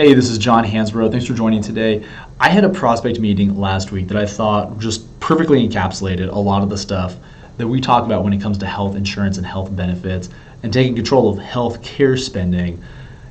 Hey, this is John Hansborough. Thanks for joining today. I had a prospect meeting last week that I thought just perfectly encapsulated a lot of the stuff that we talk about when it comes to health insurance and health benefits and taking control of health care spending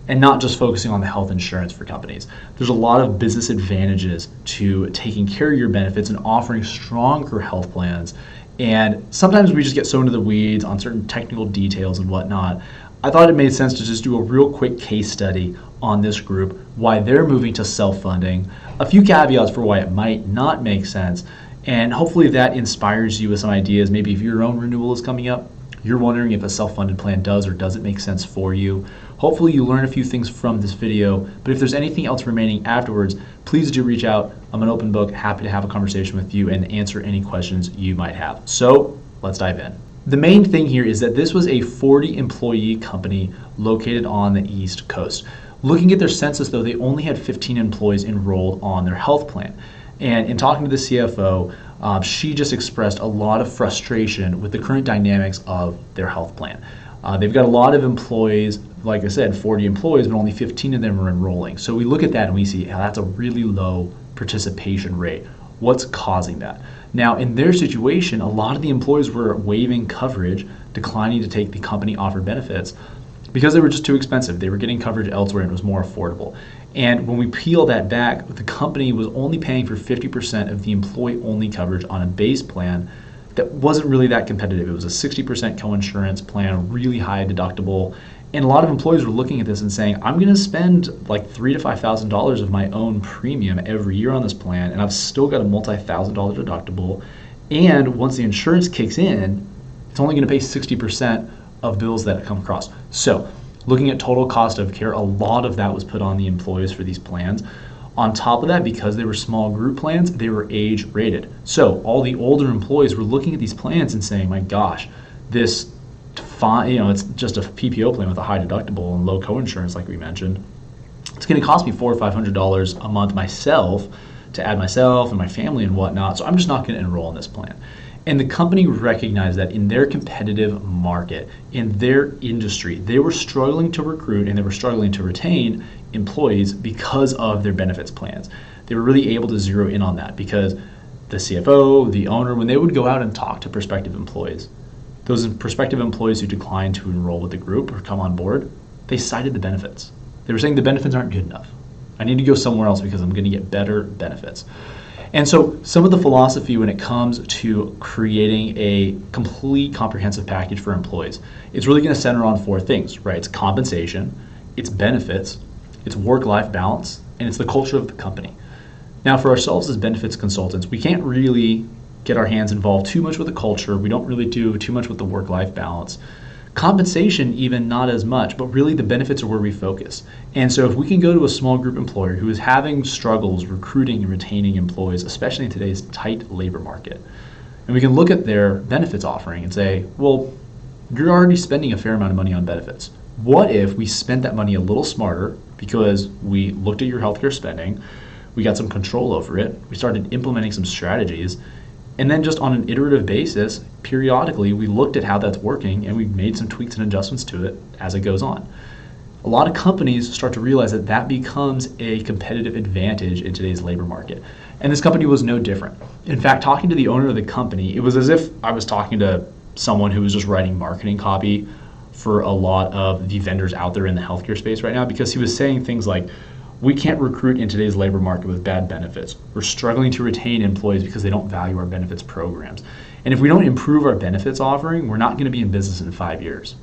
and not just focusing on the health insurance for companies. There's a lot of business advantages to taking care of your benefits and offering stronger health plans. And sometimes we just get so into the weeds on certain technical details and whatnot. I thought it made sense to just do a real quick case study on this group, why they're moving to self-funding, a few caveats for why it might not make sense, and hopefully that inspires you with some ideas. Maybe if your own renewal is coming up, you're wondering if a self-funded plan does or doesn't make sense for you. Hopefully you learn a few things from this video, but if there's anything else remaining afterwards, please do reach out. I'm an open book, happy to have a conversation with you and answer any questions you might have. So let's dive in. The main thing here is that this was a 40-employee company located on the East Coast. Looking at their census, though, they only had 15 employees enrolled on their health plan. And in talking to the CFO, she just expressed a lot of frustration with the current dynamics of their health plan. They've got a lot of employees, like I said, 40 employees, but only 15 of them are enrolling. So we look at that and we see that's a really low participation rate. What's causing that? Now, in their situation, a lot of the employees were waiving coverage, declining to take the company offered benefits because they were just too expensive. They were getting coverage elsewhere and it was more affordable. And when we peel that back, the company was only paying for 50% of the employee-only coverage on a base plan that wasn't really that competitive. It was a 60% coinsurance plan, really high deductible. And a lot of employees were looking at this and saying, I'm going to spend like $3,000 to $5,000 of my own premium every year on this plan, and I've still got a multi-$1,000 deductible. And once the insurance kicks in, it's only going to pay 60% of bills that come across. So looking at total cost of care, a lot of that was put on the employees for these plans. On top of that, because they were small group plans, they were age rated. So all the older employees were looking at these plans and saying, my gosh, this it's just a PPO plan with a high deductible and low coinsurance, like we mentioned. It's going to cost me $400 or $500 a month myself to add myself and my family and whatnot. So I'm just not going to enroll in this plan. And the company recognized that in their competitive market, in their industry, they were struggling to recruit and they were struggling to retain employees because of their benefits plans. They were really able to zero in on that because the CFO, the owner, when they would go out and talk to prospective employees, those prospective employees who declined to enroll with the group or come on board, they cited the benefits. They were saying the benefits aren't good enough. I need to go somewhere else because I'm going to get better benefits. And so some of the philosophy when it comes to creating a complete comprehensive package for employees, it's really going to center on four things, right? It's compensation, it's benefits, it's work-life balance, and it's the culture of the company. Now for ourselves as benefits consultants, we can't really get our hands involved too much with the culture. We don't really do too much with the work-life balance. Compensation, even not as much, but really the benefits are where we focus. And so if we can go to a small group employer who is having struggles recruiting and retaining employees, especially in today's tight labor market, and we can look at their benefits offering and say, well, you're already spending a fair amount of money on benefits. What if we spent that money a little smarter because we looked at your healthcare spending, we got some control over it, we started implementing some strategies, and then just on an iterative basis, periodically, we looked at how that's working and we made some tweaks and adjustments to it as it goes on. A lot of companies start to realize that that becomes a competitive advantage in today's labor market. And this company was no different. In fact, talking to the owner of the company, it was as if I was talking to someone who was just writing marketing copy for a lot of the vendors out there in the healthcare space right now, because he was saying things like, we can't recruit in today's labor market with bad benefits. We're struggling to retain employees because they don't value our benefits programs. And if we don't improve our benefits offering, we're not going to be in business in 5 years.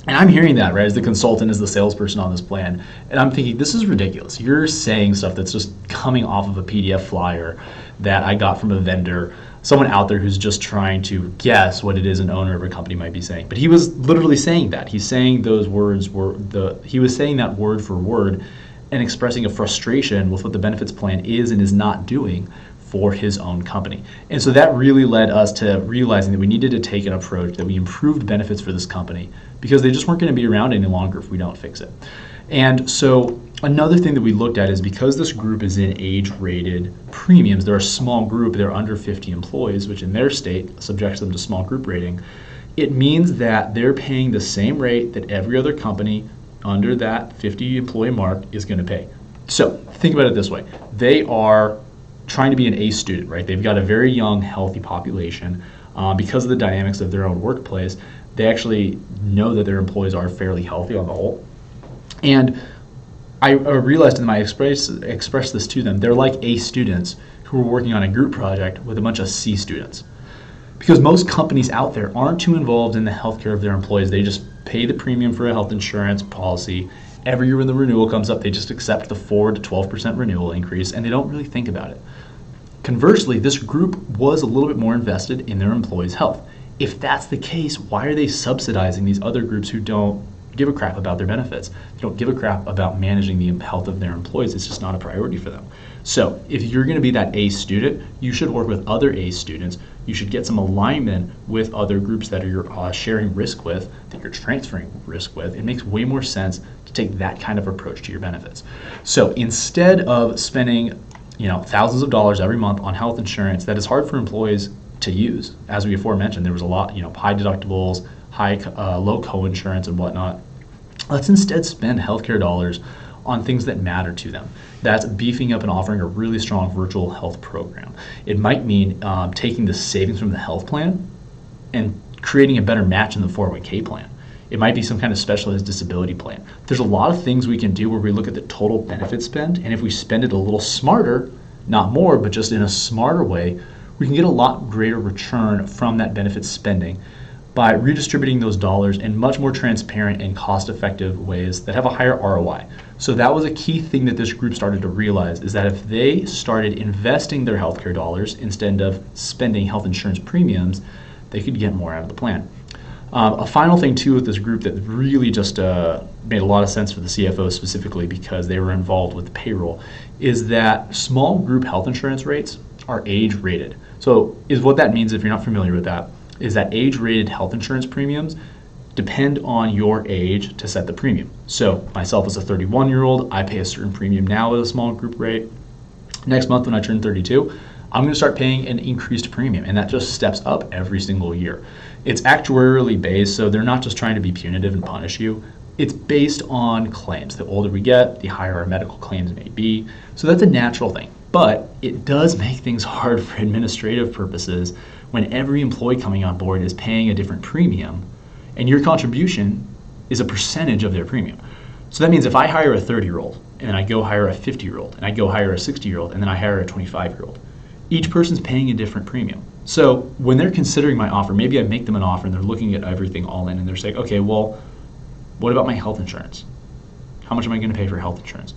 And I'm hearing that, right, as the consultant, as the salesperson on this plan. And I'm thinking, this is ridiculous. You're saying stuff that's just coming off of a PDF flyer that I got from a vendor, someone out there who's just trying to guess what it is an owner of a company might be saying. But he was literally saying that. He's saying those words he was saying that word for word and expressing a frustration with what the benefits plan is and is not doing for his own company. And so that really led us to realizing that we needed to take an approach that we improved benefits for this company because they just weren't going to be around any longer if we don't fix it. And so another thing that we looked at is because this group is in age-rated premiums, they're a small group, they're under 50 employees, which in their state subjects them to small group rating. It means that they're paying the same rate that every other company under that 50 employee mark is going to pay. So think about it this way. They are trying to be an A student, right? They've got a very young, healthy population. Because of the dynamics of their own workplace, they actually know that their employees are fairly healthy on the whole. And I realized to them, I expressed this to them, they're like A students who are working on a group project with a bunch of C students. Because most companies out there aren't too involved in the healthcare of their employees. They just pay the premium for a health insurance policy. Every year when the renewal comes up, they just accept the 4 to 12% renewal increase, and they don't really think about it. Conversely, this group was a little bit more invested in their employees' health. If that's the case, why are they subsidizing these other groups who don't give a crap about their benefits? They don't give a crap about managing the health of their employees. It's just not a priority for them. So if you're going to be that A student, you should work with other A students. You should get some alignment with other groups that you're sharing risk with, that you're transferring risk with. It makes way more sense to take that kind of approach to your benefits. So instead of spending thousands of dollars every month on health insurance that is hard for employees to use, as we aforementioned, there was a lot, high deductibles, low co-insurance and whatnot. Let's instead spend healthcare dollars on things that matter to them. That's beefing up and offering a really strong virtual health program. It might mean taking the savings from the health plan and creating a better match in the 401k plan. It might be some kind of specialized disability plan. There's a lot of things we can do where we look at the total benefit spend, and if we spend it a little smarter, not more, but just in a smarter way, we can get a lot greater return from that benefit spending by redistributing those dollars in much more transparent and cost-effective ways that have a higher ROI. So that was a key thing that this group started to realize, is that if they started investing their healthcare dollars instead of spending health insurance premiums, they could get more out of the plan. A final thing too with this group that really just made a lot of sense for the CFO specifically because they were involved with payroll is that small group health insurance rates are age rated. So what that means, if you're not familiar with that, is that age rated health insurance premiums depend on your age to set the premium. So myself as a 31-year-old, I pay a certain premium now at a small group rate. Next month when I turn 32, I'm going to start paying an increased premium, and that just steps up every single year. It's actuarially based, so they're not just trying to be punitive and punish you. It's based on claims. The older we get, the higher our medical claims may be. So that's a natural thing. But it does make things hard for administrative purposes when every employee coming on board is paying a different premium, and your contribution is a percentage of their premium. So that means if I hire a 30-year-old, and then I go hire a 50-year-old, and I go hire a 60-year-old, and then I hire a 25-year-old, each person's paying a different premium. So when they're considering my offer, maybe I make them an offer and they're looking at everything all in and they're saying, okay, well, what about my health insurance? How much am I going to pay for health insurance?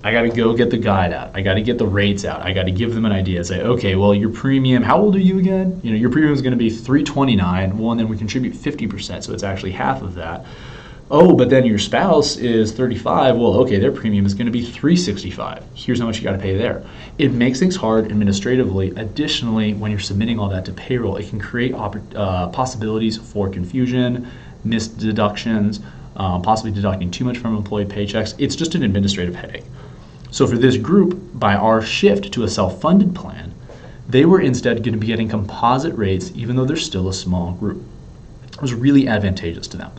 I got to go get the guide out. I got to get the rates out. I got to give them an idea. Say, okay, well, your premium, how old are you again? Your premium is going to be $329. Well, and then we contribute 50%, so it's actually half of that. Oh, but then your spouse is 35. Well, okay, their premium is going to be $365. Here's how much you got to pay there. It makes things hard administratively. Additionally, when you're submitting all that to payroll, it can create possibilities for confusion, missed deductions, possibly deducting too much from employee paychecks. It's just an administrative headache. So for this group, by our shift to a self-funded plan, they were instead going to be getting composite rates, even though they're still a small group. It was really advantageous to them.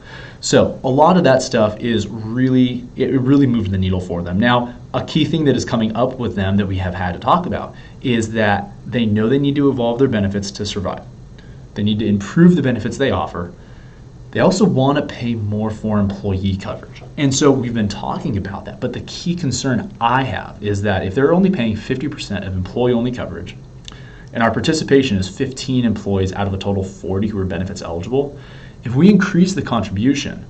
So a lot of that stuff it really moved the needle for them. Now, a key thing that is coming up with them that we have had to talk about is that they know they need to evolve their benefits to survive. They need to improve the benefits they offer. They also want to pay more for employee coverage. And so we've been talking about that, but the key concern I have is that if they're only paying 50% of employee-only coverage, and our participation is 15 employees out of a total 40 who are benefits eligible, if we increase the contribution,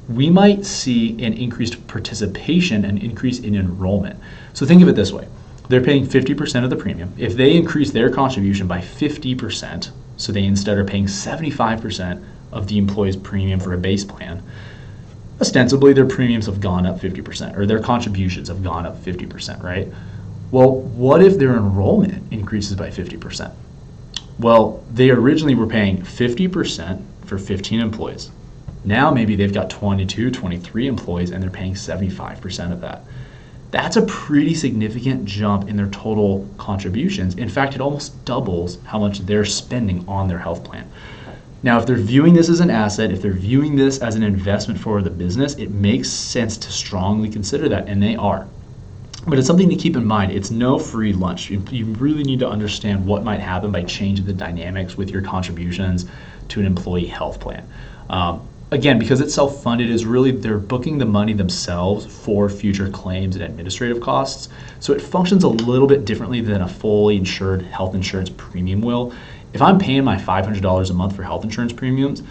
we might see an increased participation and increase in enrollment. So think of it this way. They're paying 50% of the premium. If they increase their contribution by 50%, so they instead are paying 75% of the employee's premium for a base plan, ostensibly their premiums have gone up 50%, or their contributions have gone up 50%, right? Well, what if their enrollment increases by 50%? Well, they originally were paying 50% for 15 employees. Now maybe they've got 22, 23 employees and they're paying 75% of that. That's a pretty significant jump in their total contributions. In fact, it almost doubles how much they're spending on their health plan. Now, if they're viewing this as an asset, if they're viewing this as an investment for the business, it makes sense to strongly consider that, and they are. But it's something to keep in mind. It's no free lunch. You really need to understand what might happen by changing the dynamics with your contributions to an employee health plan. Again, because it's self-funded, is really they're booking the money themselves for future claims and administrative costs. So it functions a little bit differently than a fully insured health insurance premium will. If I'm paying my $500 a month for health insurance premiums,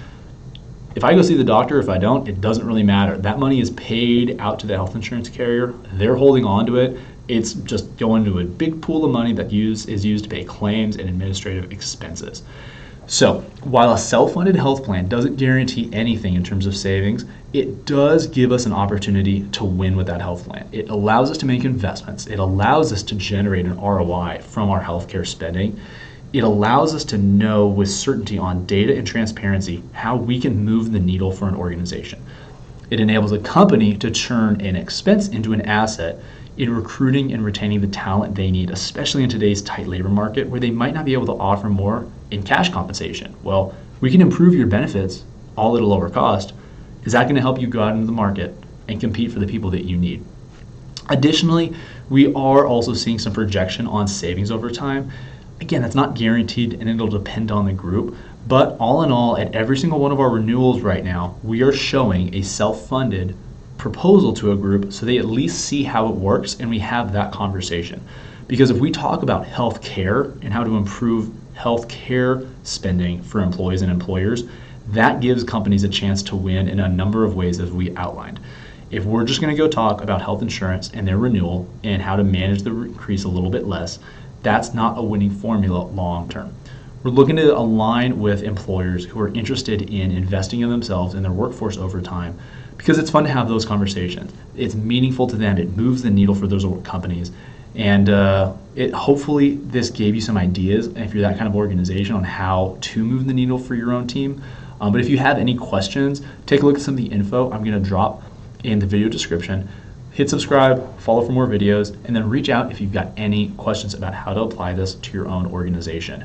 if I go see the doctor, if I don't, it doesn't really matter. That money is paid out to the health insurance carrier. They're holding on to it. It's just going to a big pool of money that is used to pay claims and administrative expenses. So while a self-funded health plan doesn't guarantee anything in terms of savings, it does give us an opportunity to win with that health plan. It allows us to make investments. It allows us to generate an ROI from our healthcare spending. It allows us to know with certainty on data and transparency how we can move the needle for an organization. It enables a company to turn an expense into an asset in recruiting and retaining the talent they need, especially in today's tight labor market where they might not be able to offer more in cash compensation. Well, we can improve your benefits all at a lower cost. Is that going to help you go out into the market and compete for the people that you need? Additionally, we are also seeing some projection on savings over time. Again, that's not guaranteed and it'll depend on the group, but all in all, at every single one of our renewals right now, we are showing a self-funded proposal to a group so they at least see how it works and we have that conversation. Because if we talk about health care and how to improve health care spending for employees and employers, that gives companies a chance to win in a number of ways as we outlined. If we're just going to go talk about health insurance and their renewal and how to manage the increase a little bit less, that's not a winning formula long term. We're looking to align with employers who are interested in investing in themselves and their workforce over time because it's fun to have those conversations. It's meaningful to them. It moves the needle for those companies. And hopefully this gave you some ideas, if you're that kind of organization, on how to move the needle for your own team. But if you have any questions, take a look at some of the info I'm going to drop in the video description. Hit subscribe, follow for more videos, and then reach out if you've got any questions about how to apply this to your own organization.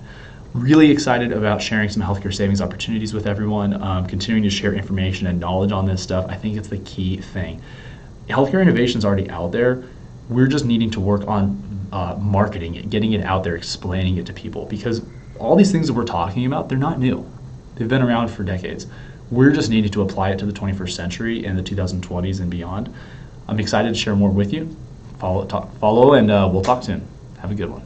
Really excited about sharing some healthcare savings opportunities with everyone, continuing to share information and knowledge on this stuff. I think it's the key thing. Healthcare innovation is already out there. We're just needing to work on marketing it, getting it out there, explaining it to people, because all these things that we're talking about, they're not new. They've been around for decades. We're just needing to apply it to the 21st century and the 2020s and beyond. I'm excited to share more with you. Follow, and we'll talk soon. Have a good one.